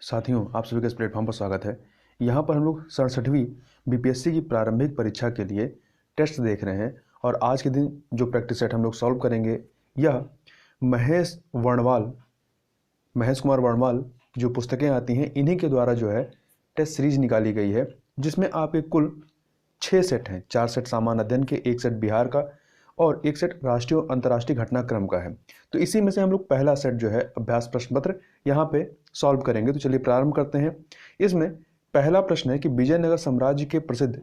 साथियों, आप सभी का इस प्लेटफॉर्म पर स्वागत है। यहाँ पर हम लोग 67वीं बीपीएससी की प्रारंभिक परीक्षा के लिए टेस्ट देख रहे हैं और आज के दिन जो प्रैक्टिस सेट हम लोग सॉल्व करेंगे यह महेश कुमार वर्णवाल जो पुस्तकें आती हैं इन्हीं के द्वारा जो है टेस्ट सीरीज निकाली गई है, जिसमें आपके कुल 6 सेट हैं। 4 सेट सामान्य अध्ययन के, 1 सेट बिहार का और 1 सेट राष्ट्रीय और अंतर्राष्ट्रीय घटनाक्रम का है। तो इसी में से हम लोग पहला सेट जो है अभ्यास प्रश्न पत्र यहाँ पे सॉल्व करेंगे। तो चलिए प्रारंभ करते हैं। इसमें पहला प्रश्न है कि विजयनगर साम्राज्य के प्रसिद्ध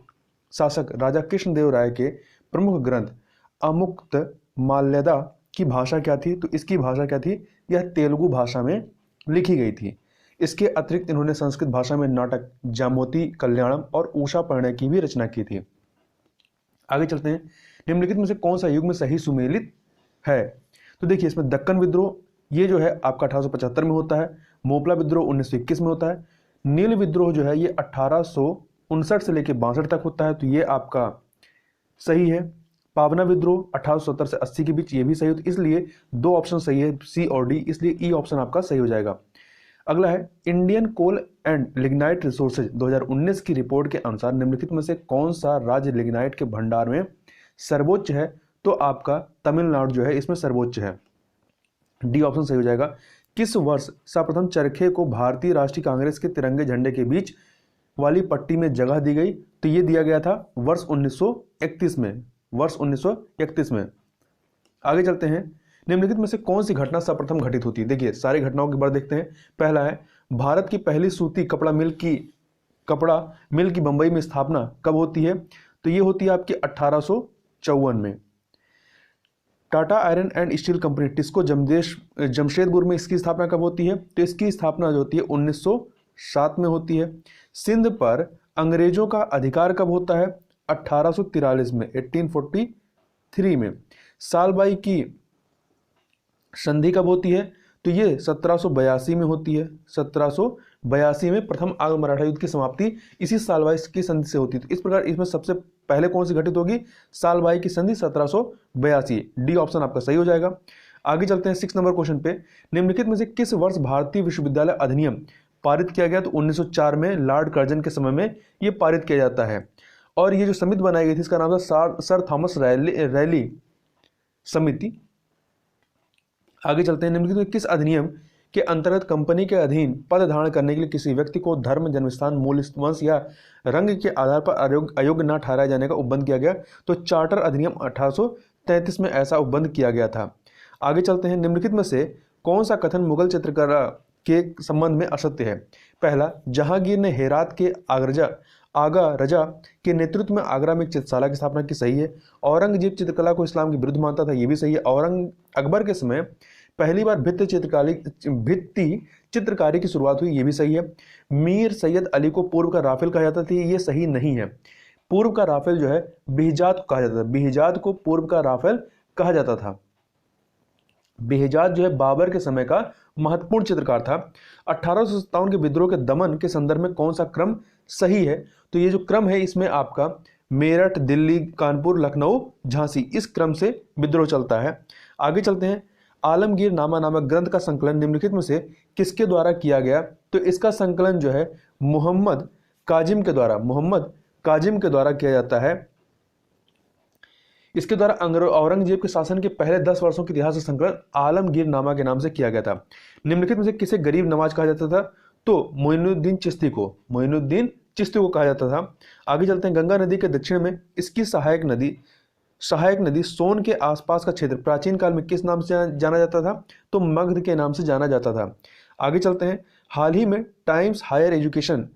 शासक राजा कृष्णदेव राय के प्रमुख ग्रंथ अमुक्तमाल्यदा की भाषा क्या थी? तो इसकी भाषा क्या थी? यह तेलुगु भाषा में लिखी गई थी। इसके अतिरिक्त इन्होंने संस्कृत भाषा में नाटक जामोती कल्याणम और उषा परिणय की भी रचना की थी। आगे चलते हैं। निम्नलिखित में से कौन सा युग में सही सुमेलित है? तो देखिए, इसमें दक्कन विद्रोह ये जो है आपका 1875 में होता है। मोपला विद्रोह 1921 में होता है। नील विद्रोह जो है ये 1859 से लेकर 62 तक होता है, तो ये आपका सही है। पावना विद्रोह 1870 से 80 के बीच, ये भी सही हो। तो इसलिए 2 ऑप्शन सही है, सी और डी, इसलिए ई ऑप्शन आपका सही हो जाएगा। अगला है Indian coal and lignite resources 2019 की रिपोर्ट के अनुसार निम्नलिखित में से कौन सा राज्य लिग्नाइट के भंडार में सर्वोच्च है? तो आपका तमिलनाडु जो है इसमें सर्वोच्च है। डी ऑप्शन सही हो जाएगा। किस वर्ष सर्वप्रथम चरखे को भारतीय राष्ट्रीय कांग्रेस के तिरंगे झंडे के बीच वाली पट्टी में जगह दी गई? तो ये दिया गया था वर्ष 1931 में। वर्ष 1931 में। आगे चलते हैं। निम्नलिखित में से कौन सी घटना सर्वप्रथम घटित होती है? देखिए, सारी घटनाओं के बारे देखते हैं। पहला है भारत की पहली सूती कपड़ा मिल की बंबई में स्थापना कब होती है? तो ये होती है आपकी 1854 में। Tata iron and steel company TISCO Jamshedpur में इसकी स्थापना कब होती है? तो इसकी स्थापना जो होती है 1907 में होती है। सिंध पर अंग्रेजों का अधिकार कब होता है? 1843 में, 1843 में। सालबाई की संधि कब होती है? तो ये 1782 में होती है। 1782 में प्रथम आंग्ल मराठा युद्ध की समाप्ति इसी सालबाई की संधि से होती है। तो इस प्रकार इसमें सबसे पहले कौन सी घटित होगी? सालबाई की संधि 1782। डी ऑप्शन आपका सही हो जाएगा। आगे चलते हैं 6 नंबर क्वेश्चन पे। निम्नलिखित में से किस वर्ष भारतीय विश्वविद्यालय अधिनियम पारित किया गया? तो 1904 में लॉर्ड कर्जन के समय में ये पारित किया जाता है। और ये जो समिति बनाई गई थी इसका नाम था सर थॉमस रैली समिति। आगे चलते हैं। निम्नलिखित में किस अधिनियम के अंतर्गत कंपनी के अधीन पद धारण करने के लिए किसी व्यक्ति को धर्म, जन्मस्थान, मूल वंश या रंग के आधार पर अयोग्य न ठहराए जाने का उपबंध किया गया? तो चार्टर अधिनियम 1833 में ऐसा उपबंध किया गया था। आगे चलते हैं। निम्नलिखित में से कौन सा कथन मुगल चित्रकला के संबंध में असत्य है? पहला, जहांगीर ने हेरात के आगा रजा के नेतृत्व में आगरा में एक चित्रशाला की स्थापना की, सही है। औरंगजेब चित्रकला को इस्लाम के विरुद्ध मानता था, ये भी सही है। अकबर के समय पहली बार भित्ति चित्रकारी की शुरुआत हुई, ये भी सही है। मीर सैयद अली को पूर्व का राफेल कहा जाता था, ये सही नहीं है। पूर्व का राफेल जो है बिहजाद को कहा जाता था। बिहजाद को पूर्व का राफेल कहा जाता था। बिहजाद जो है बाबर के समय का महत्वपूर्ण चित्रकार था। 1857 के विद्रोह के दमन के संदर्भ में कौन सा क्रम सही है? तो ये जो क्रम है इसमें आपका मेरठ, दिल्ली, कानपुर, लखनऊ, झांसी, इस क्रम से विद्रोह चलता है। आगे चलते हैं। आलमगीर नामा नामक ग्रंथ का संकलन निम्नलिखित में से किसके द्वारा किया गया? तो इसका संकलन जो है मोहम्मद काजिम के द्वारा किया जाता है। इसके द्वारा औरंगजेब के शासन के पहले 10 वर्षों के इतिहास का संकलन आलमगीर नामा के नाम से किया गया था। निम्नलिखित में से किसे गरीब नवाज कहा जाता था? तो मोइनुद्दीन चिश्ती को कहा जाता था। आगे चलते हैं। गंगा नदी के दक्षिण में इसकी सहायक नदी सोन के आसपास का क्षेत्र प्राचीन काल में किस नाम से जाना जाता था? तो मगध के नाम से जाना जाता था। आगे चलते हैं। हाल ही में टाइम्स हायर एजुकेशन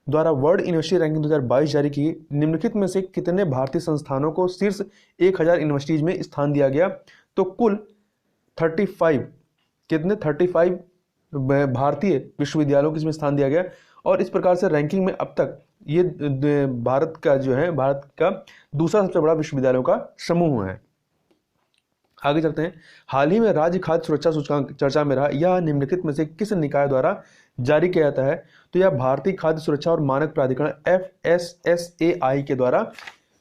द्वारा वर्ल्ड यूनिवर्सिटी रैंकिंग 2022 जारी की। निम्नलिखित में से कितने भारतीय संस्थानों को शीर्ष 1000 यूनिवर्सिटीज में स्थान दिया गया? तो कुल 35 भारतीय विश्वविद्यालयों को इसमें स्थान दिया गया। और इस प्रकार से रैंकिंग में अब तक ये भारत का दूसरा सबसे बड़ा विश्वविद्यालयों का समूह है। आगे चलते हैं। हाल ही में राज्य खाद्य सुरक्षा सूचकांक चर्चा में रहा, यह निम्नलिखित में से किस निकाय द्वारा जारी किया जाता है? तो यह भारतीय खाद्य सुरक्षा और मानक प्राधिकरण FSSAI के द्वारा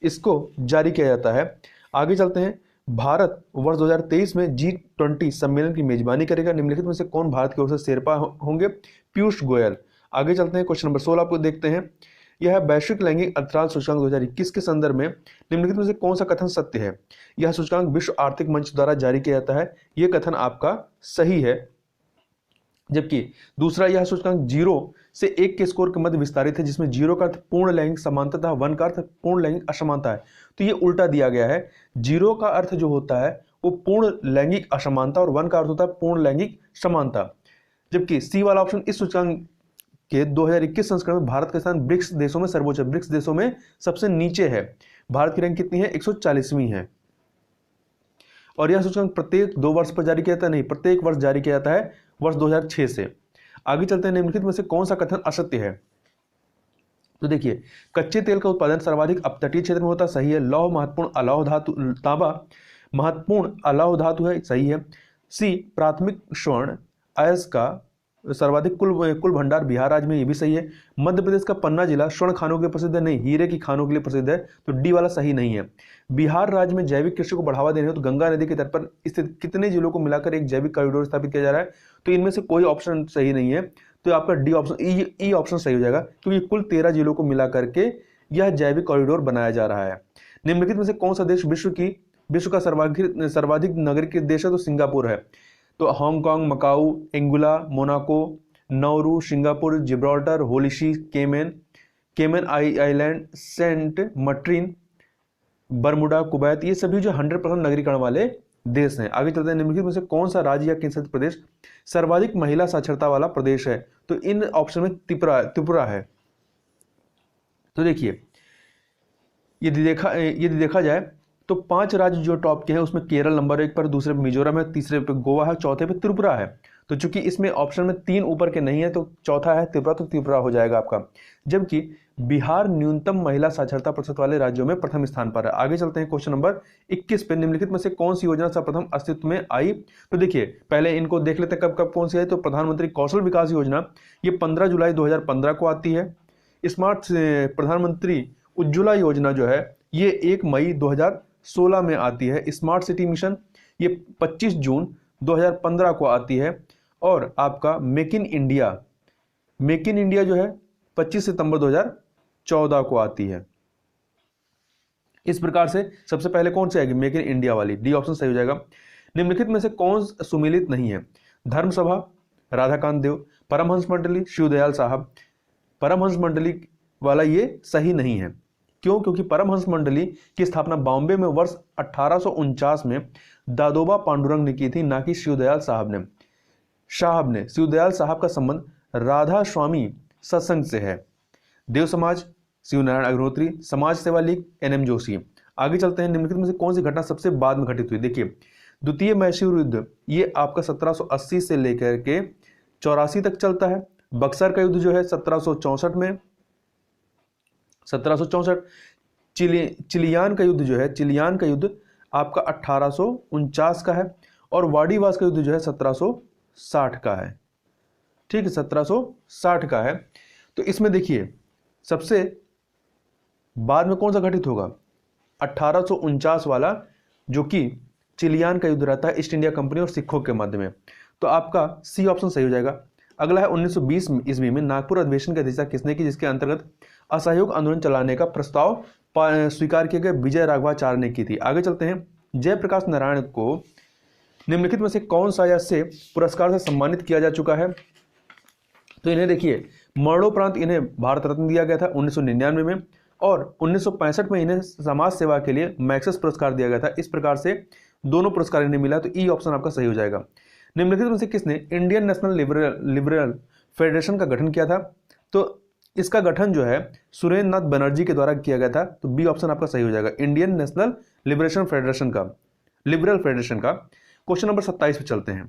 इसको जारी किया जाता है। आगे चलते हैं। भारत वर्ष 2023 में G20 सम्मेलन की मेजबानी करेगा। निम्नलिखित में से कौन भारत की ओर से शेरपा होंगे? पीयूष गोयल। आगे चलते हैं, क्वेश्चन नंबर 16 को देखते हैं। यह वैश्विक लैंगिक अंतराल सूचकांक 2021 के संदर्भ में निम्नलिखित में से कौन सा कथन सत्य है? यह सूचकांक विश्व आर्थिक मंच द्वारा जारी किया जाता है, यह कथन आपका सही है। जबकि दूसरा, यह सूचकांक 0 से 1 के स्कोर के मध्य विस्तारित है, जिसमें 0 का अर्थ पूर्ण लैंगिक समानता तथा 1 का अर्थ पूर्ण लैंगिक असमानता है। तो ये उल्टा दिया गया है। 0 का अर्थ जो होता है वो पूर्ण लैंगिक असमानता और 1 का अर्थ होता है पूर्ण लैंगिक समानता। जबकि सी वाला ऑप्शन इस सूचकांक के 2021 संस्करण में भारत का स्थान ब्रिक्स देशों में सर्वोच्च है, ब्रिक्स देशों में सबसे नीचे है। भारत की रैंक कितनी है? 140वीं है। और यह सूचकांक प्रत्येक 2 वर्ष पर जारी किया जाता है? नहीं, प्रत्येक वर्ष जारी किया जाता है, वर्ष 2006 से। आगे चलते हैं, निम्नलिखित में से कौन सा कथन असत्य है? तो देखिए, कच्चे तेल का उत्पादन सर्वाधिक अपतटीय क्षेत्र में होता है, सही है। लौह महत्वपूर्ण अलौह धातु, तांबा महत्वपूर्ण अलौह धातु है, सही है। सी, प्राथमिक स्वर्ण अयस्क का सर्वाधिक कुल भंडार बिहार राज्य में, ये भी सही है। मध्य प्रदेश का पन्ना जिला स्वर्ण खानों के लिए प्रसिद्ध है, नहीं, हीरे की खानों के लिए प्रसिद्ध है, तो डी वाला सही नहीं है। बिहार राज्य में जैविक कृषि को बढ़ावा देने हेतु गंगा नदी के तट पर स्थित कितने जिलों को मिलाकर एक जैविक कॉरिडोर स्थापित किया जा रहा है? तो इनमें से कोई ऑप्शन सही नहीं है, तो आपका डी ऑप्शन, ई ऑप्शन सही हो जाएगा, क्योंकि कुल 13 जिलों को मिला करके यह जैविक कॉरिडोर बनाया जा रहा है। निम्नलिखित में से कौन सा देश विश्व का सर्वाधिक नागरिक देश है? तो सिंगापुर है। तो Hong Kong, Macau, Anguilla, Monaco, Nauru, Singapore, Gibraltar, होलिशी, Cayman Island, Saint Martin, Bermuda, Kuwait, ये सभी जो 100% नागरिकरण वाले देश हैं। आगे चलते हैं, निम्नलिखित में से कौन सा राज्य या केंद्र शासित प्रदेश सर्वाधिक महिला साक्षरता वाला प्रदेश है? तो इन ऑप्शन में त्रिपुरा है। तो देखिए, यदि देखा जाए तो 5 राज्य जो टॉप के हैं उसमें केरल नंबर 1 पर, दूसरे पे मिजोरम है, तीसरे पे गोवा है, चौथे पे त्रिपुरा है। तो चूंकि इसमें ऑप्शन में 3 ऊपर के नहीं है तो चौथा है त्रिपुरा, तो त्रिपुरा हो जाएगा आपका। जबकि बिहार न्यूनतम महिला साक्षरता प्रतिशत वाले राज्यों में प्रथम स्थान पर है। आगे चलते हैं, क्वेश्चन नंबर 21 पे, निम्नलिखित में से कौन सी योजना सर्वप्रथम अस्तित्व में आई? तो देखिए, पहले इनको देख लेते हैं कब कब कौन सी आई। तो प्रधानमंत्री कौशल विकास योजना, ये 15 जुलाई 2015 को आती है। स्मार्ट प्रधानमंत्री उज्ज्वला योजना जो है ये 1 मई 2016 में आती है। स्मार्ट सिटी मिशन ये 25 जून 2015 को आती है। और आपका मेक इन इंडिया जो है 25 सितंबर 2014 को आती है। इस प्रकार से सबसे पहले कौन सी आएगी? मेक इन इंडिया वाली, डी ऑप्शन सही हो जाएगा। निम्नलिखित में से कौन सुमेलित नहीं है? धर्म सभा, राधाकांत देव, परमहंस मंडली, शिवदयाल साहब। परमहंस मंडली वाला ये सही नहीं है। क्यों? क्योंकि परमहंस मंडली की स्थापना बॉम्बे में वर्ष 1849 में दादोबा पांडुरंग ने की थी, ना कि शिवदयाल साहब ने। शिवदयाल साहब का संबंध राधा स्वामी सत्संग से है। देव समाज, शिवनारायण अग्निहोत्री, समाज सेवा लीग, NM जोशी। आगे चलते हैं, निम्नलिखित में से कौन सी घटना सबसे बाद में घटित हुई? देखिए, द्वितीय मैसूर युद्ध ये आपका 1780 से लेकर के 84 तक चलता है। बक्सर का युद्ध जो है 1764 में, 1764। चिलियान का युद्ध जो है, चिलियान का युद्ध आपका 1849 का है। और वाडीवास का युद्ध जो है 1760 का है। ठीक है, 1760 का है। तो इसमें देखिए सबसे बाद में कौन सा घटित होगा? 1849 वाला, जो कि चिलियान का युद्ध रहता है ईस्ट इंडिया कंपनी और सिखों के मध्य में। तो आपका सी ऑप्शन सही हो जाएगा। अगला है 1920 ईस्वी में नागपुर अधिवेशन की अध्यक्षता किसने की, जिसके अंतर्गत असहयोग आंदोलन चलाने का प्रस्ताव स्वीकार किए गए? विजय राघवाचार्य ने की थी। आगे चलते हैं, जयप्रकाश नारायण को निम्नलिखित में से कौन सा ऐसे पुरस्कार से सम्मानित किया जा चुका है? तो इन्हें देखिए, मरणोपरांत इन्हें भारत रत्न दिया गया था 1999 में, और 1965 में इन्हें समाज सेवा के लिए मैक्सेस पुरस्कार दिया गया था। इस प्रकार से दोनों पुरस्कार इन्हें मिला। तो ई ऑप्शन आपका सही हो जाएगा। निम्नलिखित में से किसने इंडियन नेशनल लिबरल फेडरेशन का गठन किया था? तो इसका गठन जो है सुरेंद्र नाथ बनर्जी के द्वारा किया गया था। तो बी ऑप्शन आपका सही हो जाएगा, इंडियन नेशनल लिबरेशन फेडरेशन का, लिबरल फेडरेशन का। क्वेश्चन नंबर 27 पे चलते हैं।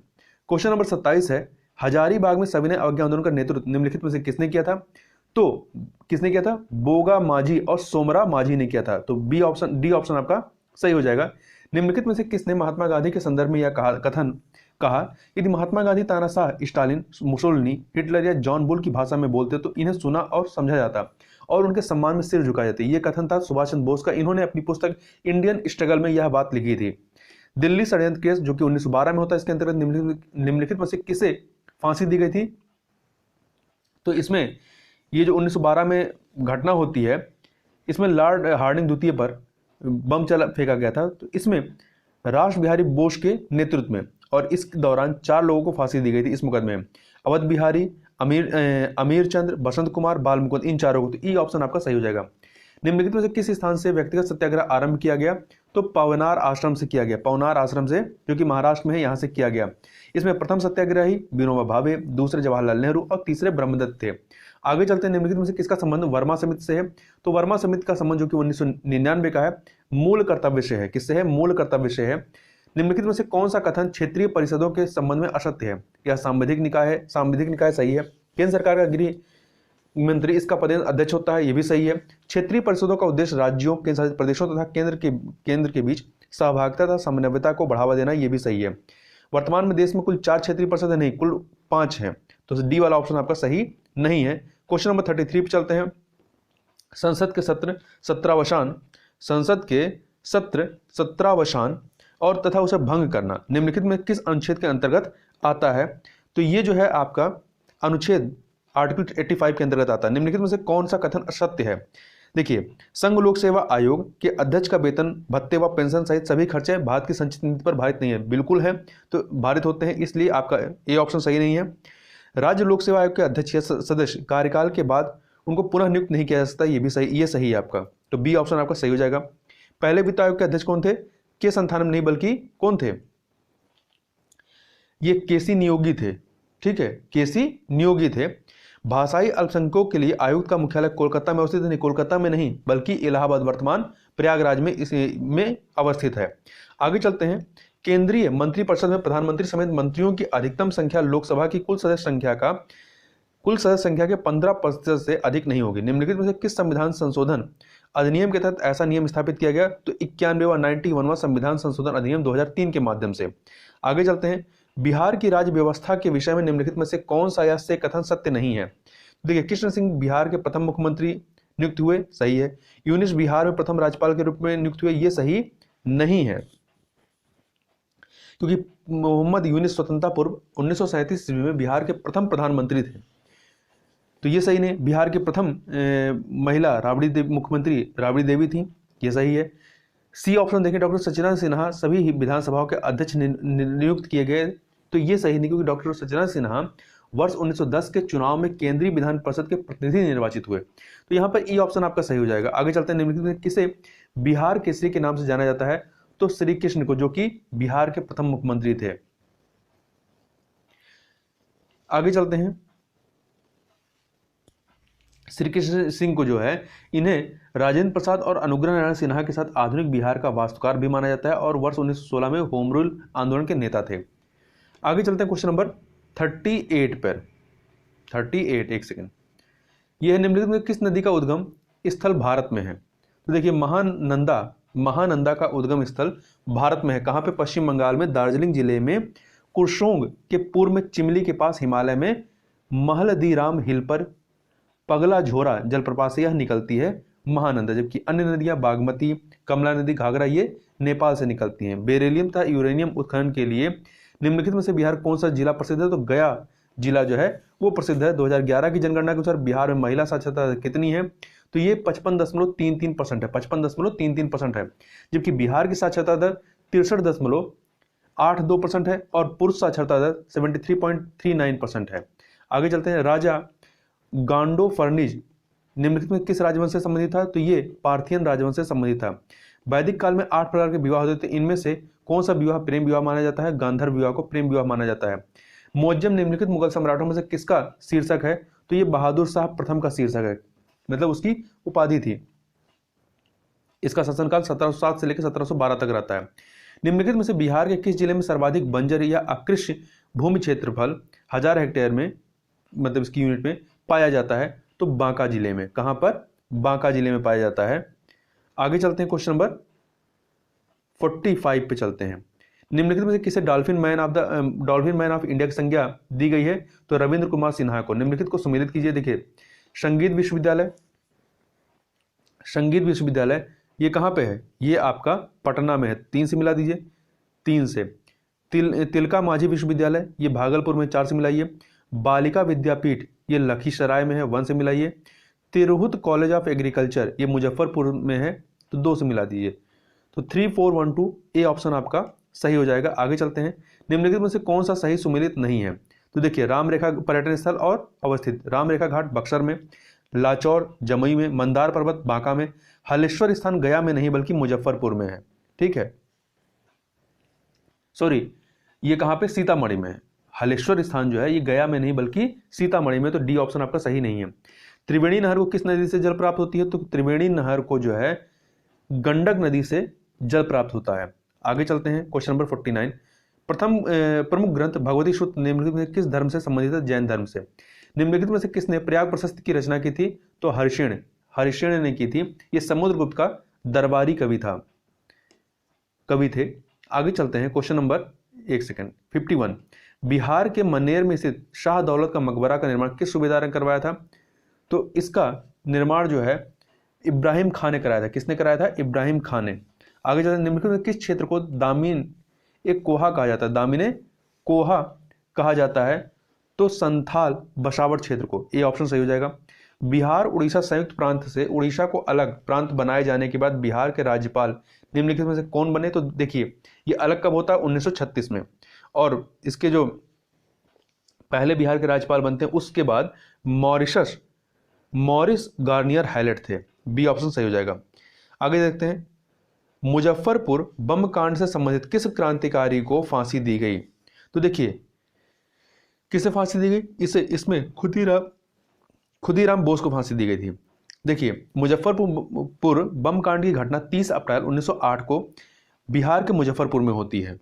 क्वेश्चन नंबर 27 है, हजारीबाग में सविनय अवज्ञा आंदोलन का नेतृत्व निम्नलिखित में से किसने किया था? तो किसने किया था? बोगा माझी और सोमरा माझी ने किया था। तो बी ऑप्शन, डी ऑप्शन आपका सही हो जाएगा। निम्नलिखित में से किसने महात्मा गांधी के संदर्भ में यह कथन कहा, यदि महात्मा गांधी तानाशाह स्टालिन, मुसोलिनी, हिटलर या जॉन बुल की भाषा में बोलते तो इन्हें सुना और समझा जाता और उनके सम्मान में सिर झुकाए जाते। यह कथन था सुभाष चंद्र बोस का। इन्होंने अपनी पुस्तक इंडियन स्ट्रगल में यह बात लिखी थी। दिल्ली षड्यंत्र केस जो कि 1912 में होता है, इसके अंतर्गत निम्नलिखित में से किसे फांसी दी गई थी? तो इसमें ये जो 1912 में घटना होती है, इसमें लॉर्ड हार्डिंग द्वितीय पर बम फेंका गया था। तो इसमें रास बिहारी बोस के नेतृत्व में, और इस दौरान 4 लोगों को फांसी दी गई थी इस मुकदमे में। अवध बिहारी, अमीर चंद्र, बसंत कुमार, बाल मुकुंद, इन चारों को। तो ई ऑप्शन आपका सही हो जाएगा। निम्नलिखित में से किस स्थान से व्यक्तिगत सत्याग्रह आरंभ किया गया? तो पवनार आश्रम से किया गया। पवनार आश्रम से, जो कि महाराष्ट्र में है, यहां से किया गया। इसमें प्रथम सत्याग्रही विनोबा भावे, दूसरे जवाहरलाल नेहरू और तीसरे ब्रह्मदत्त थे। आगे चलते हैं। निम्नलिखित में से किसका संबंध वर्मा समिति से है? तो वर्मा समिति का संबंध जो कि 1999 का है, मूल कर्तव्य से है। किससे है? मूल कर्तव्य से है। निम्नलिखित में से कौन सा कथन क्षेत्रीय परिषदों के संबंध में असत्य है? यह सांविधिक निकाय है। सांविधिक निकाय सही है। केंद्र सरकार का गृह मंत्री इसका पद अध्यक्ष होता है, यह भी सही है। क्षेत्रीय परिषदों का उद्देश्य राज्यों, केंद्र शासित प्रदेशों तथा केंद्र के बीच सहभागिता तथा समन्वयता को बढ़ावा देना, यह भी सही है। वर्तमान में देश में कुल 4 क्षेत्रीय परिषद है, नहीं, कुल 5 है। तो डी वाला ऑप्शन आपका सही नहीं है। क्वेश्चन नंबर 33 पे चलते हैं। संसद के सत्र 17वां, संसद के सत्र 17वां और तथा उसे भंग करना निम्नलिखित में किस अनुच्छेद के अंतर्गत आता है? तो ये जो है आपका अनुच्छेद आर्टिकल 85 के अंतर्गत आता है। निम्नलिखित में से कौन सा कथन असत्य है? देखिए, संघ लोक सेवा आयोग के अध्यक्ष का वेतन, भत्ते व पेंशन सहित सभी खर्चे भारत की संचित नीति पर भारित नहीं है। बिल्कुल है, तो भारित होते हैं, इसलिए आपका ए ऑप्शन सही नहीं है। राज्य लोक सेवा आयोग के अध्यक्ष या सदस्य कार्यकाल के बाद उनको पुनः नियुक्त नहीं किया जा सकता, ये भी सही, ये सही है आपका। तो बी ऑप्शन आपका सही हो जाएगा। पहले वित्त आयोग के अध्यक्ष कौन थे? के संथानम नहीं, बल्कि कौन थे? ये केसी नियोगी थे। ठीक है, केसी नियोगी थे। भाषाई अल्पसंख्यकों के लिए आयोग का मुख्यालय कोलकाता में अवस्थित नहीं, कोलकाता में नहीं, बल्कि इलाहाबाद वर्तमान प्रयागराज में इसमें अवस्थित है। आगे चलते हैं। केंद्रीय मंत्रिपरिषद में प्रधानमंत्री समेत मंत्रियों की अधिकतम संख्या लोकसभा की कुल सदस्य संख्या के 15% से अधिक नहीं होगी। निम्नलिखित में से किस संविधान संशोधन अधिनियम के तहत ऐसा नियम स्थापित किया गया? तो 91वां संविधान संशोधन अधिनियम 2003 के माध्यम से। आगे चलते हैं। बिहार की राज्य व्यवस्था के विषय में निम्नलिखित में से कौन सा या से कथन सत्य नहीं है? देखिए, कृष्ण सिंह बिहार के प्रथम मुख्यमंत्री नियुक्त हुए, सही है। यूनिस बिहार में प्रथम राज्यपाल के रूप में नियुक्त हुए, ये सही नहीं है, क्योंकि मोहम्मद यूनिस स्वतंत्रता पूर्व 1937 ईस्वी में बिहार के प्रथम प्रधानमंत्री थे, तो ये सही नहीं। बिहार के प्रथम महिला मुख्यमंत्री राबड़ी देवी थी, ये सही है। सी ऑप्शन देखें, डॉक्टर सचिदानंद सिन्हा सभी विधानसभाओं के अध्यक्ष नियुक्त किए गए, तो ये सही नहीं, क्योंकि डॉक्टर सचिदानंद सिन्हा वर्ष 1910 के चुनाव में केंद्रीय विधान परिषद के प्रतिनिधि निर्वाचित हुए। तो यहाँ पर ई ऑप्शन आपका सही हो जाएगा। आगे चलते हैं। निम्नलिखित में किसे बिहार केसरी के नाम से जाना जाता है? तो श्री कृष्ण को, जो कि बिहार के प्रथम मुख्यमंत्री थे। आगे चलते हैं। श्री कृष्ण सिंह को जो है, इन्हें राजेंद्र प्रसाद और अनुग्रह नारायण सिन्हा के साथ आधुनिक बिहार का वास्तुकार भी माना जाता है, और वर्ष 1916 में होम रूल आंदोलन के नेता थे। आगे चलते हैं क्वेश्चन नंबर 38 पर। 38, एक सेकेंड। यह है, निम्नलिखित में किस नदी का उद्गम स्थल भारत में है? तो देखिए, महानंदा का उद्गम स्थल भारत में है। कहाँ पे? पश्चिम बंगाल में दार्जिलिंग जिले में कुर्शोंग के पूर्व में चिमली के पास हिमालय में महलदीराम हिल पर पगला झोरा जलप्रपात से यह निकलती है महानंदा। जबकि अन्य नदियां बागमती, कमला नदी, घाघरा, ये नेपाल से निकलती हैं। बेरिलियम तथा यूरेनियम उत्खनन के लिए निम्नलिखित में से बिहार कौन सा जिला प्रसिद्ध है? तो गया जिला जो है वो प्रसिद्ध है। 2011 की जनगणना के अनुसार बिहार में महिला साक्षरता कितनी है? तो ये 55.33% है, 55.33% है। जबकि बिहार की साक्षरता दर 63.82% है और पुरुष साक्षरता दर 73.39% है। आगे चलते हैं। राजा गांडो फर्निज निम्नलिखित में किस राजवंश से संबंधित था? तो ये पार्थियन राजवंश से संबंधित था। वैदिक काल में 8 प्रकार के विवाह होते थे, इनमें से कौन सा विवाह प्रेम विवाह माना जाता है? गांधर्व विवाह को प्रेम विवाह माना जाता है। मुअज्जम निम्नलिखित मुगल सम्राटों में से किसका शीर्षक है? तो ये बहादुर शाह प्रथम का शीर्षक है, मतलब उसकी उपाधि थी। इसका शासनकाल 1707 से लेकर 1712 तक रहता है। निम्नलिखित में से बिहार के किस जिले में सर्वाधिक बंजर या अकृषि भूमि क्षेत्रफल 1000 हेक्टेयर में, मतलब इसकी यूनिट में पाया जाता है? तो बांका जिले में। कहां पर? बांका जिले में पाया जाता है। आगे चलते हैं। क्वेश्चन नंबर 45 पे चलते हैं। निम्नलिखित में से किसे डॉल्फिन मैन ऑफ इंडिया की संज्ञा दी गई है? तो रविंद्र कुमार सिन्हा को। निम्नलिखित को सम्मिलित कीजिए। देखिए, संगीत विश्वविद्यालय ये कहां पे है? ये आपका पटना में है। 3 से मिला दीजिए, 3 से। तिलका माझी विश्वविद्यालय ये भागलपुर में, 4 से मिलाइए। बालिका विद्यापीठ ये लखीसराय में है, 1 से मिलाइए। तिरहुत कॉलेज ऑफ एग्रीकल्चर ये मुजफ्फरपुर में है, तो 2 से मिला दीजिए। तो 3 4 1 2 ए ऑप्शन आपका सही हो जाएगा। आगे चलते हैं, निम्नलिखित में से कौन सा सही सुमेलित नहीं है? तो देखिए, राम रेखा पर्यटन स्थल और अवस्थित, राम रेखा घाट बक्सर में, लाचौर जमुई में, मंदार पर्वत बांका में, हलेश्वर स्थान गया में नहीं बल्कि मुजफ्फरपुर में है। ठीक है, सॉरी, ये कहाँ पे? सीतामढ़ी में है। हलेश्वर स्थान जो है ये गया में नहीं बल्कि सीतामढ़ी में, तो डी ऑप्शन आपका सही नहीं है। त्रिवेणी नहर को किस नदी से जल प्राप्त होती है? तो त्रिवेणी नहर को जो है गंडक नदी से जल प्राप्त होता है। आगे चलते हैं, क्वेश्चन नंबर 49। प्रथम प्रमुख ग्रंथ भगवती सूत्र निम्नलिखित में किस धर्म से संबंधित है? जैन धर्म से। निम्नलिखित में से किसने प्रयाग प्रशस्ति की रचना की थी? तो हर्षिण ने की थी। ये समुद्रगुप्त का दरबारी कवि थे। आगे चलते हैं, क्वेश्चन नंबर 51। बिहार के मनेर में स्थित शाह दौलत का मकबरा का निर्माण किस सूबेदार ने करवाया था? तो इसका निर्माण जो है इब्राहिम खान ने कराया था। किसने कराया था? इब्राहिम खान ने। आगे चलते हैं, निम्नलिखित में किस क्षेत्र को दामिन एक कोहा कहा जाता है? दामिने कोहा कहा जाता है, तो संथाल बसावट क्षेत्र को। ए ऑप्शन सही हो जाएगा। बिहार उड़ीसा संयुक्त प्रांत से उड़ीसा को अलग प्रांत बनाए जाने के बाद बिहार के राज्यपाल निम्नलिखित में से कौन बने? तो देखिए, ये अलग कब होता है? 1936 में। और इसके जो पहले बिहार के राज्यपाल बनते हैं उसके बाद मॉरिस गार्नियर हैलेट थे। बी ऑप्शन सही हो जाएगा। आगे देखते हैं, मुजफ्फरपुर बम कांड से संबंधित किस क्रांतिकारी को फांसी दी गई? तो देखिए, किसे फांसी दी गई? इसमें खुदीराम बोस को फांसी दी गई थी। देखिए, मुजफ्फरपुर बम कांड की घटना 30 अप्रैल 1908 को बिहार के मुजफ्फरपुर में होती है।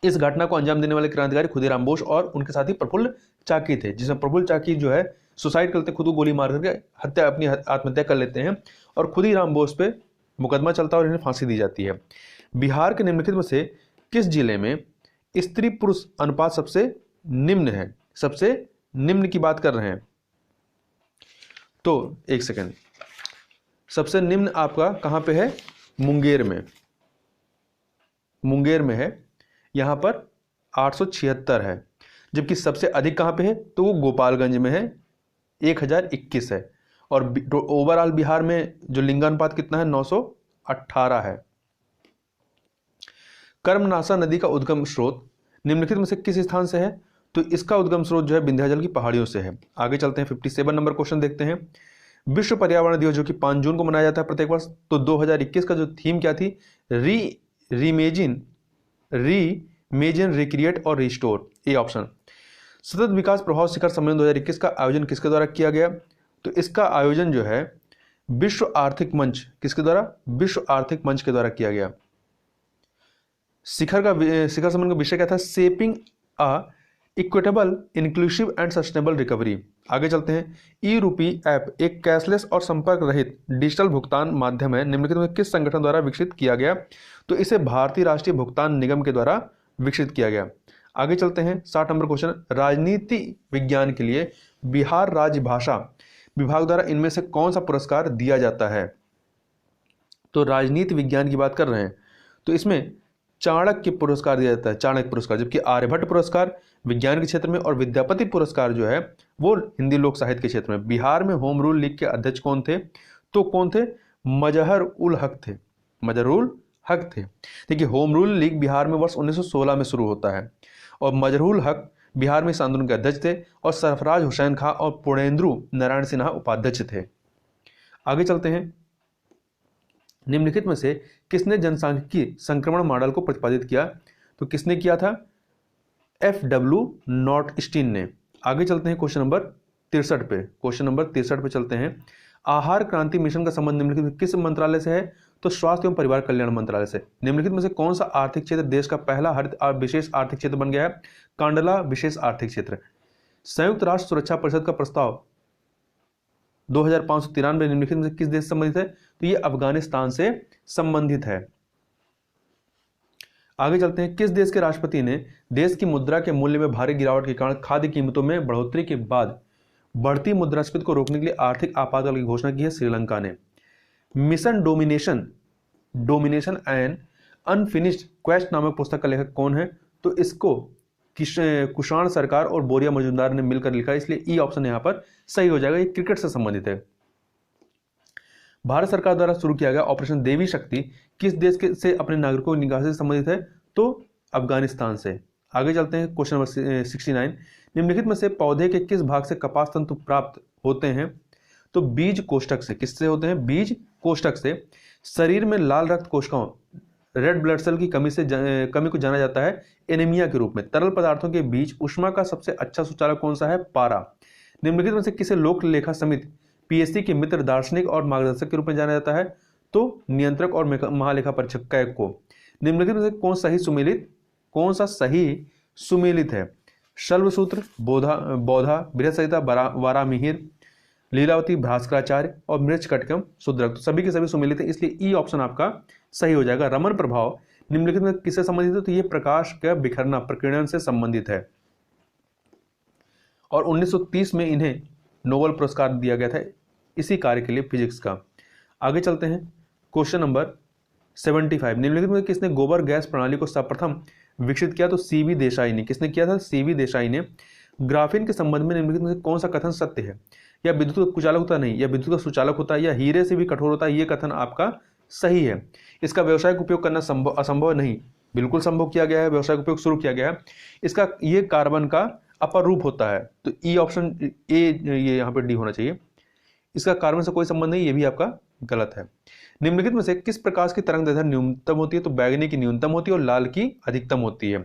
इस घटना को अंजाम देने वाले क्रांतिकारी खुदीराम बोस और उनके साथी प्रफुल्ल चाकी थे, जिसमें प्रफुल्ल चाकी जो है सुसाइड करते, खुद को गोली मार करके अपनी आत्महत्या कर लेते हैं और खुदीराम बोस पे मुकदमा चलता है और इन्हें फांसी दी जाती है। बिहार के निम्नलिखित में से किस जिले में स्त्री पुरुष अनुपात सबसे निम्न है? सबसे निम्न की बात कर रहे हैं, तो एक सेकेंड, सबसे निम्न आपका कहां पे है? मुंगेर में है, यहां पर 876 है। जबकि सबसे अधिक कहां पे है? तो वो गोपालगंज में है, 1021 है। और ओवरऑल बिहार में जो लिंगानुपात कितना है? 918 है। कर्मनासा नदी का उद्गम स्रोत निम्नलिखित में से किस स्थान से है? तो इसका उद्गम स्रोत जो है विंध्याचल की पहाड़ियों से है। आगे चलते हैं, 57 नंबर क्वेश्चन देखते हैं। विश्व पर्यावरण दिवस जो कि 5 जून को मनाया जाता है प्रत्येक वर्ष, तो 2021 का जो थीम क्या थी? रीइमेजिन, रिक्रिएट और रिस्टोर। A option. सतत विकास प्रभाव शिखर सम्मेलन 2021 का आयोजन किसके द्वारा किया गया? तो इसका आयोजन जो है विश्व आर्थिक मंच, किसके द्वारा? विश्व आर्थिक मंच के द्वारा किया गया। शिखर सम्मेलन का विषय क्या था? Shaping a equitable, inclusive and sustainable recovery. आगे चलते हैं, ई रूपी ऐप एक कैशलेस और संपर्क रहित डिजिटल भुगतान माध्यम है, निम्नलिखित में किस संगठन द्वारा विकसित किया गया? तो इसे भारतीय राष्ट्रीय भुगतान निगम के द्वारा विकसित किया गया। आगे चलते हैं, 60 नंबर क्वेश्चन, राजनीति विज्ञान के लिए बिहार राज्य भाषा विभाग द्वारा इनमें से कौन सा पुरस्कार दिया जाता है? तो राजनीति विज्ञान की बात कर रहे हैं, तो इसमें चाणक्य पुरस्कार दिया जाता है, चाणक्य पुरस्कार। जबकि आर्यभट्ट पुरस्कार विज्ञान के क्षेत्र में और विद्यापति पुरस्कार जो है वो हिंदी लोक साहित्य के क्षेत्र में। बिहार में होम रूल लीग के अध्यक्ष कौन थे? तो कौन थे? मजहर उल हक थे। देखिए, होम रूल लीग बिहार में वर्ष 1916 में शुरू होता है और मजहरुल हक बिहार में इस आंदोलन के अध्यक्ष थे और सरफराज हुसैन खां और पूर्णेंद्ु नारायण सिन्हा उपाध्यक्ष थे। आगे चलते हैं, निम्नलिखित में से किसने जनसांख्यिकी संक्रमण मॉडल को प्रतिपादित किया? तो किसने किया था? FW नॉर्टस्टीन ने। आगे चलते हैं क्वेश्चन नंबर 63 पे चलते हैं। आहार क्रांति मिशन का संबंध निम्नलिखित किस मंत्रालय से है? तो स्वास्थ्य एवं परिवार कल्याण मंत्रालय से। निम्नलिखित में से कौन सा आर्थिक क्षेत्र देश का पहला हरित विशेष आर्थिक क्षेत्र बन गया है? कांडला विशेष आर्थिक क्षेत्र। संयुक्त राष्ट्र सुरक्षा परिषद का प्रस्ताव 2593 निम्नलिखित में से किस देश से संबंधित है? तो ये अफगानिस्तान से संबंधित है। आगे चलते हैं, किस देश के राष्ट्रपति ने देश की मुद्रा के मूल्य में भारी गिरावट के कारण खाद्य कीमतों में बढ़ोतरी के बाद बढ़ती मुद्रास्फीति को रोकने के लिए आर्थिक आपातकाल की घोषणा की है? श्रीलंका ने। Mission domination and unfinished quest नामक पुस्तक का लेखक कौन है? तो इसको कुषाण सरकार और बोरिया मजूमदार ने मिलकर लिखा, इसलिए ई ऑप्शन यहाँ पर सही हो जाएगा। ये क्रिकेट से संबंधित है। भारत सरकार द्वारा शुरू किया गया ऑपरेशन देवी शक्ति किस देश के से अपने नागरिकों की निकासी से संबंधित है? तो अफगानिस्तान से। आगे चलते हैं, क्वेश्चन नंबर 69, निम्नलिखित में से पौधे के किस भाग से कपास तंतु प्राप्त होते हैं? तो बीज कोष्ठक से। किससे होते हैं? बीज कोष्ठक से। शरीर में लाल रक्त कोशिकाओं रेड ब्लड सेल की कमी को जाना जाता है एनीमिया के रूप में। तरल पदार्थों के बीच ऊष्मा का सबसे अच्छा सुचालक कौन सा है? पारा। निम्नलिखित में से किसे लोक लेखा समिति पीएससी के मित्र दार्शनिक और मार्गदर्शक के रूप में जाना जाता है? तो नियंत्रक और महालेखा परीक्षक कैग को। निम्नलिखित में से कौन सा सही सुमेलित है? शल्वसूत्र, बौधा, बृहस्पतिता, वारामिहिर, लीलावती, भास्कराचार्य और मृच्छकटिकम शूद्रक। तो सभी के सभी सुमेलित है, इसलिए ई ऑप्शन आपका सही हो जाएगा। रमन प्रभाव निम्नलिखित में किससे संबंधित है? तो ये प्रकाश का बिखरना प्रकीर्णन से संबंधित है और 1930 में इन्हें नोबेल पुरस्कार दिया गया था इसी कार्य के लिए, फिजिक्स का। आगे चलते हैं, क्वेश्चन नंबर 75, निम्नलिखित में किसने गोबर गैस प्रणाली को सर्वप्रथम विकसित किया? तो सीवी देसाई ने। किसने किया था? सीवी देसाई ने। ग्राफीन के संबंध में निम्नलिखित में से कौन सा कथन सत्य है? या विद्युत का कुचालक होता नहीं, या विद्युत का सुचालक होता है, या हीरे से भी कठोर होता है? ये कथन आपका सही है। इसका व्यावसायिक उपयोग करना असंभव नहीं, बिल्कुल संभव किया गया है, व्यावसायिक उपयोग शुरू किया गया है। इसका ये कार्बन का अपर रूप होता है, तो ई ऑप्शन ए ये यहाँ पे डी होना चाहिए। इसका कार्बन से कोई संबंध नहीं, ये भी आपका गलत है। निम्नलिखित में से किस प्रकाश की तरंग दैर्घ्य न्यूनतम होती है? तो बैगनी की न्यूनतम होती है और लाल की अधिकतम होती है।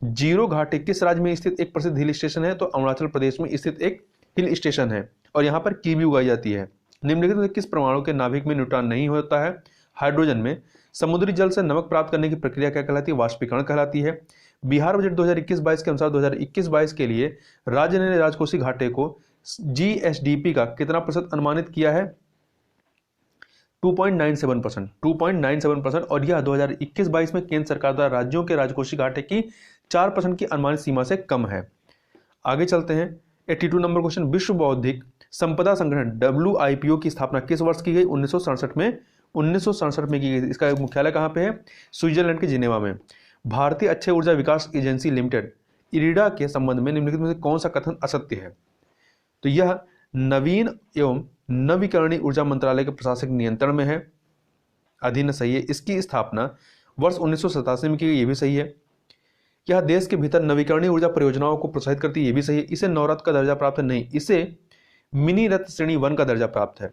जीरो घाटी किस राज्य में स्थित एक प्रसिद्ध हिल स्टेशन है? तो अरुणाचल प्रदेश में स्थित एक हिल स्टेशन है और यहाँ पर कीवी उगाई जाती है। निम्नलिखित में किस परमाणु के नाभिक में न्यूट्रॉन नहीं होता है? हाइड्रोजन में। समुद्री जल से नमक प्राप्त करने की प्रक्रिया क्या कहलाती है? वाष्पीकरण कहलाती है। बिहार बजट 2021-22 के अनुसार 2021-22 के लिए राज्य ने राजकोषीय घाटे को जीएसडीपी का कितना प्रतिशत अनुमानित किया है? 2.97%, 2.97%। और यह 2021-22 में केंद्र सरकार द्वारा राज्यों के राजकोषीय घाटे की 4% की अनुमानित सीमा से कम है। आगे चलते हैं, 82 नंबर क्वेश्चन, विश्व बौद्धिक संपदा संगठन WIPO की स्थापना किस वर्ष की गई? 1967 में। 1967 में की गई। इसका मुख्यालय कहाँ पे है? स्विट्जरलैंड के जिनेवा में। भारतीय अक्षय ऊर्जा विकास एजेंसी लिमिटेड इरिडा के संबंध में निम्नलिखित में से कौन सा कथन असत्य है? तो यह नवीन एवं नवीकरणीय ऊर्जा मंत्रालय के प्रशासनिक नियंत्रण में है, अधीन सही है। इसकी स्थापना वर्ष 1987 में की गई, ये भी सही है। यह देश के भीतर नवीकरणीय ऊर्जा परियोजनाओं को प्रोत्साहित करती है, ये भी सही है। इसे नवरत्न का दर्जा प्राप्त है, नहीं, इसे मिनी रत्न श्रेणी 1 का दर्जा प्राप्त है।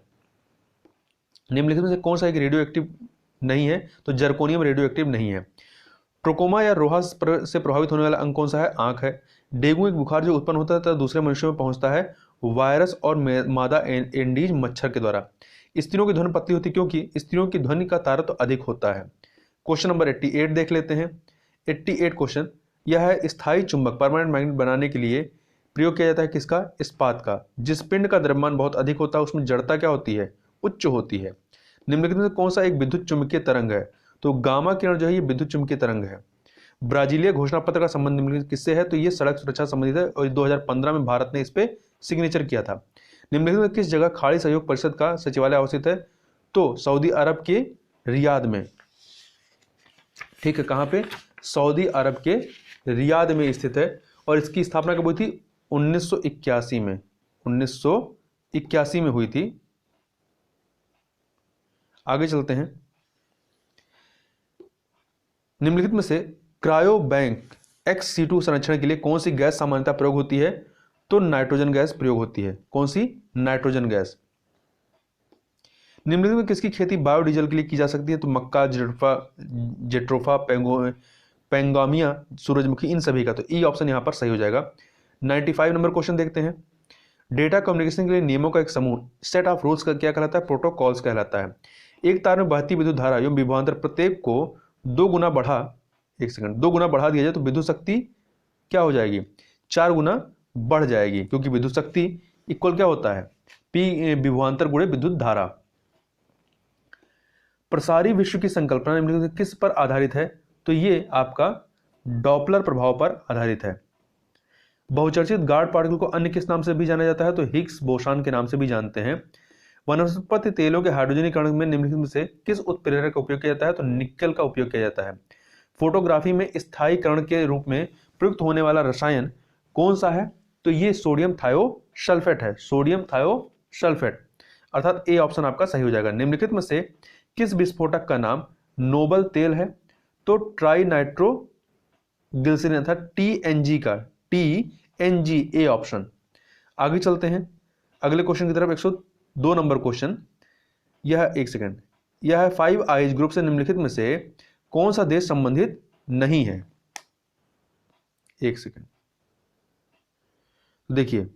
निम्नलिखित में से कौन सा एक रेडियो एक्टिव नहीं है? तो जर्कोनियम रेडियो एक्टिव नहीं है। ट्रोकोमा या रोहा से प्रभावित होने वाला अंग कौन सा है? आंख है। डेंगू एक बुखार जो उत्पन्न होता है तथा दूसरे मनुष्यों में पहुंचता है वायरस और मादा एंडीज मच्छर के द्वारा। स्त्रियों की ध्वनि पतली होती है क्योंकि स्त्रियों की ध्वनि का तारतम्य अधिक होता है। क्वेश्चन नंबर 88 देख लेते हैं। 88 क्वेश्चन, यह है स्थायी चुंबक परमानेंट मैग्नेट बनाने के लिए प्रयोग किया जाता है किसका? इस्पात का। जिस पिंड का द्रव्यमान बहुत अधिक होता है उसमें जड़ता क्या होती है? उच्च होती है। निम्नलिखित में से कौन सा एक विद्युत चुंबकीय तरंग है? तो गामा किरण जो है ये विद्युत चुंबकीय तरंग है। ब्राजीलिया घोषणा पत्र का संबंध निम्नलिखित किससे है? तो ये सड़क सुरक्षा संबंधित है और 2015 में भारत ने इस पे सिग्नेचर किया था। निम्नलिखित में किस जगह खाड़ी सहयोग परिषद का सचिवालय अवस्थित है? तो सऊदी अरब के रियाद में। ठीक है, कहां पे? सऊदी अरब के रियाद में स्थित है और इसकी स्थापना कब हुई थी? 1981 में। 1981 में हुई थी। आगे चलते हैं, निम्नलिखित में से क्रायो बैंक XC2 संरक्षण के लिए कौन सी गैस सामान्यतः प्रयोग होती है? तो नाइट्रोजन गैस प्रयोग होती है। कौन सी? Nitrogen gas. निम्नलिखित में किसकी खेती बायोडीजल के लिए की जा सकती है? तो मक्का, जेट्रोफा, पेंगामिया, सूरजमुखी, इन सभी का। तो ई ऑप्शन यहां पर सही हो जाएगा। 95 नंबर क्वेश्चन देखते हैं। डेटा कम्युनिकेशन के लिए नियमों का एक समूह सेट ऑफ रूल्स का क्या कहलाता है? प्रोटोकॉल्स कहलाता है। एक तार में बहती विद्युत धारा एवं विभवांतर प्रत्येक को 2 गुना बढ़ा दिया जाए तो विद्युत शक्ति क्या हो जाएगी? 4 गुना बढ़ जाएगी, क्योंकि विद्युत शक्ति इक्वल क्या होता है? P विभवांतर गुणे विद्युत धारा। प्रसारी विश्व की संकल्पना किस पर आधारित है? तो ये आपका डॉपलर प्रभाव पर आधारित है। बहुचर्चित गार्ड पार्टिकल को अन्य किस नाम से भी जाना जाता है? तो हिग्स बोसान के नाम से भी जानते हैं। वनस्पति तेलों के हाइड्रोजनीकरण में निम्नलिखित में से किस उत्प्रेरक का उपयोग किया जाता है? तो निकेल का उपयोग किया जाता है। फोटोग्राफी में स्थायीकरण के रूप में प्रयुक्त होने वाला रसायन कौन सा है? तो ये सोडियम थायोसल्फेट है, सोडियम थायोसल्फेट, अर्थात ए ऑप्शन आपका सही हो जाएगा। निम्नलिखित में से किस विस्फोटक का नाम नोबल तेल है? तो ट्राई नाइट्रो ग्लिसरीन अर्थात टीएनजी का, टीएनजी ए ऑप्शन। आगे चलते हैं अगले क्वेश्चन की तरफ। 102 नंबर क्वेश्चन, यह एक सेकंड, यह है 5 आइज ग्रुप से निम्नलिखित में से कौन सा देश संबंधित नहीं है? एक सेकंड देखिए,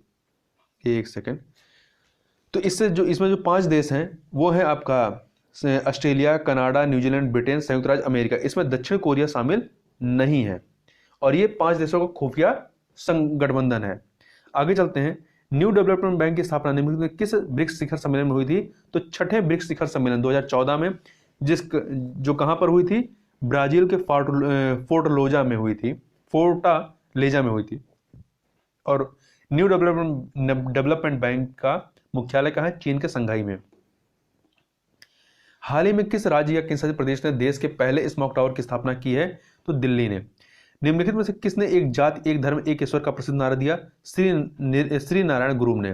एक सेकंड। तो इसमें जो 5 देश हैं वो है आपका ऑस्ट्रेलिया, कनाडा, न्यूजीलैंड, ब्रिटेन, संयुक्त राज्य अमेरिका। इसमें दक्षिण कोरिया शामिल नहीं है और ये 5 देशों का खुफिया गठबंधन है। आगे चलते हैं। न्यू डेवलपमेंट बैंक की स्थापना निम्नलिखित में किस ब्रिक्स शिखर सम्मेलन में हुई थी? तो छठे ब्रिक्स शिखर सम्मेलन 2014 में, जो कहां पर हुई थी? ब्राजील के फोर्टालेजा में हुई थी, फोर्टालेजा में हुई थी। और न्यू डेवलपमेंट बैंक का मुख्यालय कहां है? चीन के शंघाई में। हाल ही में किस राज्य या केंद्रशासित प्रदेश ने देश के पहले स्मॉग टावर की स्थापना की है? तो दिल्ली ने। निम्नलिखित में से किसने एक जाति एक धर्म एक ईश्वर का प्रसिद्ध नारा दिया? श्री नारायण गुरु ने।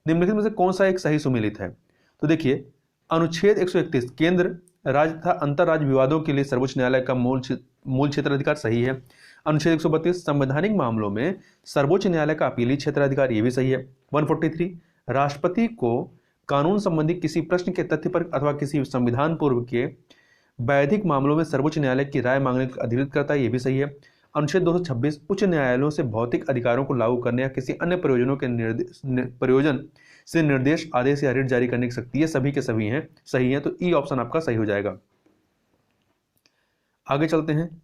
निम्नलिखित में से कौन सा एक सही सुमेलित है? तो देखिए, अनुच्छेद 131 केंद्र राज्य तथा अंतरराज्य विवादों के लिए सर्वोच्च न्यायालय का मूल क्षेत्र अधिकार सही है। अनुच्छेद 132 संवैधानिक मामलों में सर्वोच्च न्यायालय का अपीली क्षेत्राधिकार, ये भी सही है। 143 राष्ट्रपति को कानून संबंधी किसी प्रश्न के तथ्य पर अथवा किसी संविधान पूर्व के वैधिक मामलों में सर्वोच्च न्यायालय की राय मांगने का अधिकृत करता है, ये भी सही है। अनुच्छेद 226 उच्च न्यायालयों से भौतिक अधिकारों को लागू करने या किसी अन्य प्रयोजन से निर्देश, आदेश या रिट जारी करने की शक्ति, ये सभी के सभी हैं, सही है। तो ई ऑप्शन आपका सही हो जाएगा। आगे चलते हैं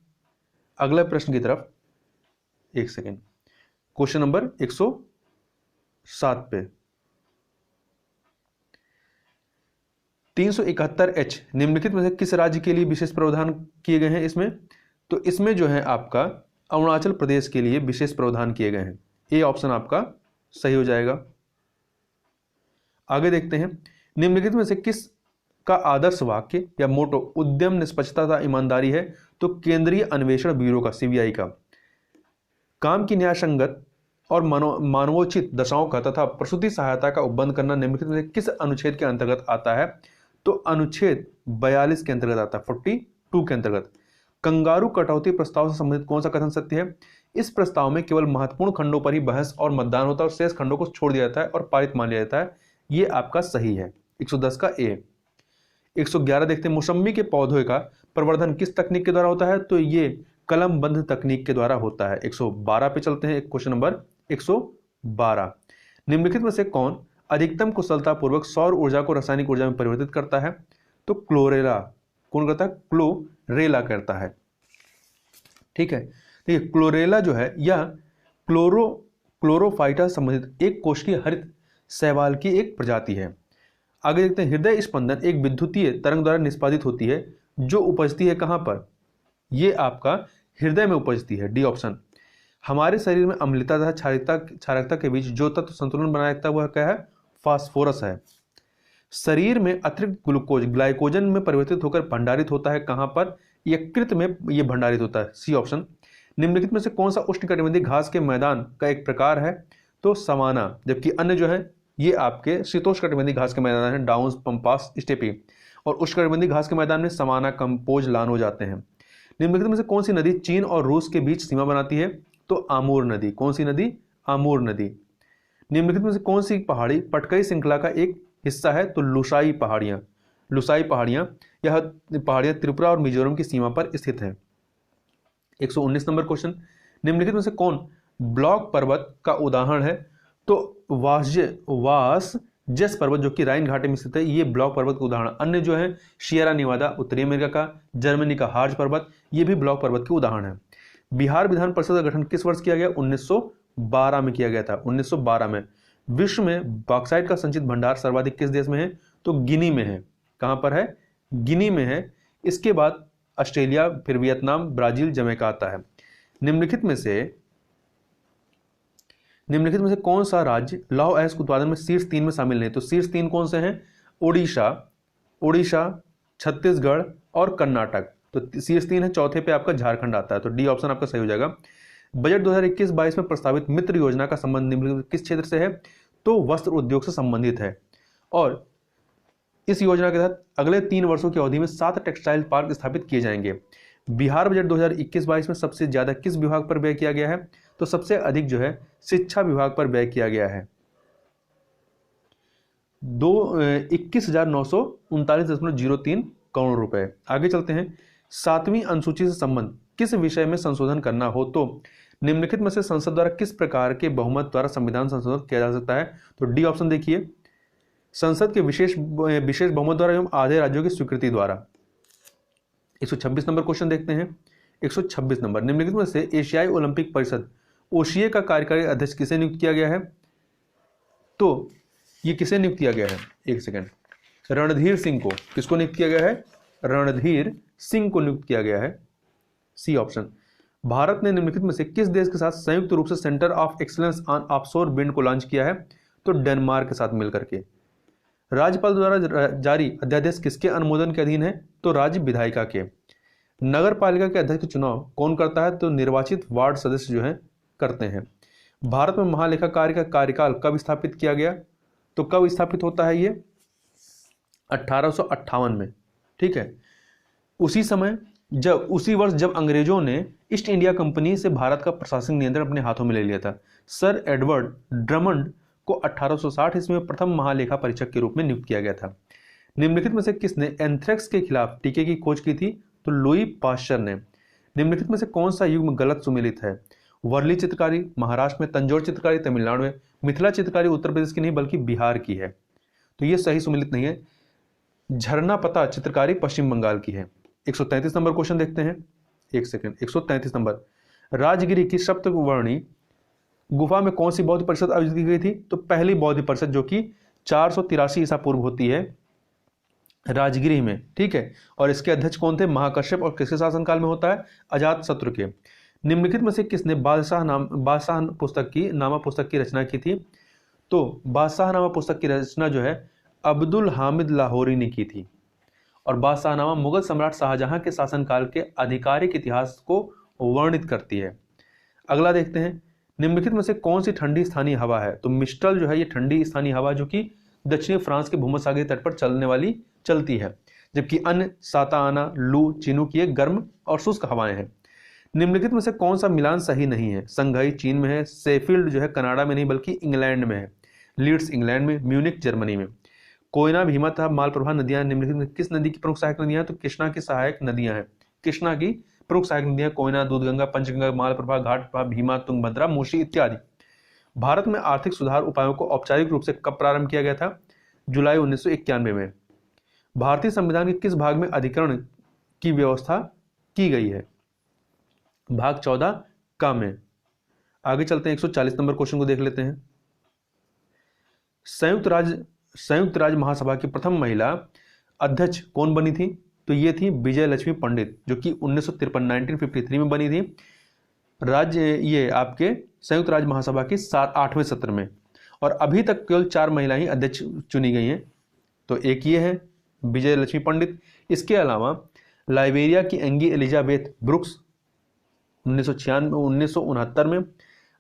अगले प्रश्न की तरफ। एक सेकेंड, क्वेश्चन नंबर 107 पे 371H निम्नलिखित में से किस राज्य के लिए विशेष प्रावधान किए गए हैं? इसमें तो इसमें जो है आपका अरुणाचल प्रदेश के लिए विशेष प्रावधान किए गए हैं। ए ऑप्शन आपका सही हो जाएगा। आगे देखते हैं। निम्नलिखित में से किस का आदर्श वाक्य या मोटो उद्यम, निष्पक्षता तथा ईमानदारी है? तो केंद्रीय अन्वेषण ब्यूरो का, सीबीआई का। काम की न्यायसंगत और मानवोचित दशाओं का तथा प्रसूति सहायता का उपबंध करना निम्नलिखित में से किस अनुच्छेद के अंतर्गत आता है? तो अनुच्छेद 42 के अंतर्गत आता है, 42 के अंतर्गत। कंगारू कटौती प्रस्ताव से संबंधित कौन सा कथन सत्य है? इस प्रस्ताव में केवल महत्वपूर्ण खंडों पर ही बहस और मतदान होता है और शेष खंडों को छोड़ दिया जाता है और पारित मान लिया जाता है, ये आपका सही है। 110 का ए। 111 देखते हैं। मौसम्मी के पौधे का प्रवर्धन किस तकनीक के द्वारा होता है? तो ये कलमबंध तकनीक के द्वारा होता है। 112 पे चलते हैं। क्वेश्चन नंबर 112, निम्नलिखित में से कौन अधिकतम कुशलता पूर्वक सौर ऊर्जा को रासायनिक ऊर्जा में परिवर्तित करता है? तो क्लोरेला। कौन करता है? क्लोरेला करता है। ठीक है, देखिए क्लोरेला जो है यह क्लोरोफाइटा संबंधित एक कोशिकीय हरित शैवाल की एक प्रजाति है। आगे देखते हैं। हृदय स्पंदन एक विद्युतीय तरंग द्वारा निष्पादित होती है जो उपजती है कहां पर? यह आपका हृदय में उपजती है, डी ऑप्शन। हमारे शरीर में अम्लता तथा क्षारकता के बीच जो तत्व संतुलन बनाए रखता है वह क्या है? फास्फोरस है। शरीर में अतिरिक्त ग्लूकोज ग्लाइकोजन में परिवर्तित होकर भंडारित होता है कहां पर? यकृत में यह भंडारित होता है, सी ऑप्शन। निम्नलिखित में से कौन सा उष्णकटिबंधीय घास के मैदान का एक प्रकार है? तो सवाना। जबकि अन्य जो है ये आपके शीतोष्णकटिबंधीय घास के मैदान है, डाउन्स, पंपास, स्टेपी। और उष्णकटिबंधीय घास के मैदान में सवाना, कंपोज, लान हो जाते हैं। निम्नलिखित में से कौन सी नदी चीन और रूस के बीच सीमा बनाती है? तो आमूर नदी। कौन सी नदी? आमूर नदी। निम्नलिखित में से कौन सी पहाड़ी पटकई श्रृंखला का एक हिस्सा है? तो लुसाई पहाड़ियां। लुसाई पहाड़ियां, यह पहाड़ियां त्रिपुरा और मिजोरम की सीमा पर स्थित है। 119 नंबर क्वेश्चन। निम्नलिखित में से कौन ब्लॉक पर्वत का उदाहरण है? तो वासजस पर्वत जो कि राइन घाटी में स्थित है, ये ब्लॉक पर्वत का उदाहरण। अन्य जो है शियरा निवादा उत्तरी अमेरिका का, जर्मनी का हार्ज पर्वत, ये भी ब्लॉक पर्वत के उदाहरण है। बिहार विधान परिषद का गठन किस वर्ष किया गया? 1912 में किया गया था। 1912 में। विश्व में बॉक्साइट का संचित भंडार सर्वाधिक किस देश में है? तो गिनी में है। कहां पर है? गिनी में है। इसके बाद ऑस्ट्रेलिया, फिर वियतनाम, ब्राजील, जमैका आता है। निम्नलिखित में से कौन सा राज्य लौह अयस्क उत्पादन में शीर्ष 3 में शामिल नहीं? तो शीर्ष 3 कौन से हैं? ओडिशा, छत्तीसगढ़ और कर्नाटक। तो शीर्ष 3 है, चौथे पे आपका झारखंड आता है। तो डी ऑप्शन आपका सही हो जाएगा। बजट 2021-22 में प्रस्तावित मित्र योजना का संबंध निम्नलिखित किस क्षेत्र से है? तो वस्त्र उद्योग से संबंधित है। और इस योजना के तहत अगले 3 वर्षों की अवधि में 7 टेक्सटाइल पार्क स्थापित किए जाएंगे। बिहार बजट 2021-22 में सबसे ज्यादा किस विभाग पर व्यय किया गया है? तो सबसे अधिक जो है शिक्षा विभाग पर व्यय किया गया है, 21,939.03 करोड़ रुपए। आगे चलते हैं। 7वीं अनुसूची से संबंध किस विषय में संशोधन करना हो तो निम्नलिखित में से संसद द्वारा किस प्रकार के बहुमत द्वारा संविधान संशोधन किया जा सकता है? तो डी ऑप्शन देखिए, संसद के विशेष बहुमत द्वारा एवं आधे राज्यों की स्वीकृति द्वारा। 126 नंबर क्वेश्चन देखते हैं। 126 नंबर, निम्नलिखित में से एशियाई ओलंपिक परिषद ओसीए का कार्यकारी अध्यक्ष किसे नियुक्त किया गया है? तो ये किसे नियुक्त किया गया है? एक सेकंड, रणधीर सिंह को। किसको नियुक्त किया गया है? रणधीर सिंह को नियुक्त किया गया है, सी ऑप्शन। भारत ने निम्नलिखित में से किस देश के साथ संयुक्त रूप से centre of excellence on offshore wind को लॉन्च किया है? तो डेनमार्क के साथ मिलकर के। राज्यपाल द्वारा जारी अध्यादेश किसके अनुमोदन के अधीन है? तो राज्य विधायिका के। नगर पालिका के अध्यक्ष चुनाव कौन करता है? तो निर्वाचित वार्ड सदस्य जो है करते हैं। भारत में महालेखाकार का कार्यकाल कब स्थापित किया गया? तो कब स्थापित होता है ये? 1858 में, ठीक है। उसी वर्ष जब अंग्रेजों ने ईस्ट इंडिया कंपनी से भारत का प्रशासनिक नियंत्रण अपने हाथों में ले लिया था। सर एडवर्ड ड्रमंड को 1860 ईस्वी में प्रथम महालेखा परीक्षक के रूप में नियुक्त किया गया था। निम्नलिखित में से किसने एंथ्रेक्स के खिलाफ टीके की खोज की थी? तो लुई पाश्चर ने। निम्नलिखित में से कौन सा युग्म गलत सुमेलित है? वर्ली चित्रकारी महाराष्ट्र में, तंजौर चित्रकारी तमिलनाडु में, मिथिला चित्रकारी उत्तर प्रदेश की नहीं बल्कि बिहार की है, तो ये सही सुमेलित नहीं है। झरना पता चित्रकारी पश्चिम बंगाल की है। 133 नंबर क्वेश्चन देखते हैं। एक सेकंड, 133 नंबर, राजगिरी की सप्तवर्णी गुफा में कौन सी बौद्ध परिषद आयोजित की गई थी? तो पहली बौद्ध परिषद, जो कि 483 ईसा पूर्व होती है राजगिरी में, ठीक है। और इसके अध्यक्ष कौन थे? महाकश्यप। और किसके शासनकाल में होता है? अजात शत्रु के। निम्नलिखित में से किसने बादशाह पुस्तक की रचना की थी? तो बादशाहनामा पुस्तक की रचना जो है अब्दुल हामिद लाहौरी ने की थी। और बादशाहनामा मुगल सम्राट शाहजहां के शासनकाल के आधिकारिक इतिहास को वर्णित करती है। अगला देखते हैं। निम्नलिखित में से कौन सी ठंडी स्थानीय हवा है? तो मिस्टल जो है ये ठंडी स्थानीय हवा जो कि दक्षिणी फ्रांस के भूमध्यसागरीय तट पर चलती है, जबकि अन्य साता आना, लू, चिनूक ये गर्म और शुष्क हवाएं हैं। निम्नलिखित में से कौन सा मिलान सही नहीं है? संघाई चीन में है, शेफील्ड जो है कनाडा में नहीं बल्कि इंग्लैंड में है, लीड्स इंग्लैंड में, म्यूनिक जर्मनी में। कोयना, भीमा तथा मालप्रभा नदियां निम्नलिखित में किस नदी की प्रमुख सहायक नदियां? तो कृष्णा की सहायक नदियां हैं। कृष्णा की प्रमुख सहायक नदियां कोयना, दूधगंगा, पंचगंगा, मालप्रभा, घाटप्रभा, भीमा, तुंगभद्रा, मूसी इत्यादि। भारत में आर्थिक सुधार उपायों को औपचारिक रूप से कब प्रारंभ किया गया था? जुलाई 1991 में। भारतीय संविधान के किस भाग में अधिकरण की व्यवस्था की गई है? भाग 14 का में। आगे चलते हैं, 140 नंबर क्वेश्चन को देख लेते हैं। संयुक्त राज्य महासभा की प्रथम महिला अध्यक्ष कौन बनी थी? तो ये थी विजय लक्ष्मी पंडित, जो कि 1953 में बनी थी। ये आपके संयुक्त राज्य महासभा के 8वें सत्र में। और अभी तक केवल 4 महिला ही अध्यक्ष चुनी गई हैं। तो एक ये है विजय लक्ष्मी पंडित। इसके अलावा लाइबेरिया की एंगी एलिजाबेथ ब्रुक्स 1969 में,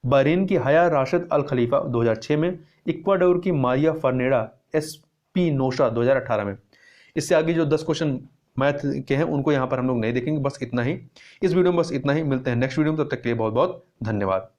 बहरीन की हया राशिद अल खलीफा 2006 में, इक्वाडोर की मारिया फर्नेडा एस्पिनोसा 2018 में। इससे आगे जो 10 क्वेश्चन मैथ के हैं उनको यहाँ पर हम लोग नहीं देखेंगे। बस इतना ही इस वीडियो में, बस इतना ही। मिलते हैं नेक्स्ट वीडियो में, तब तक के लिए बहुत बहुत धन्यवाद।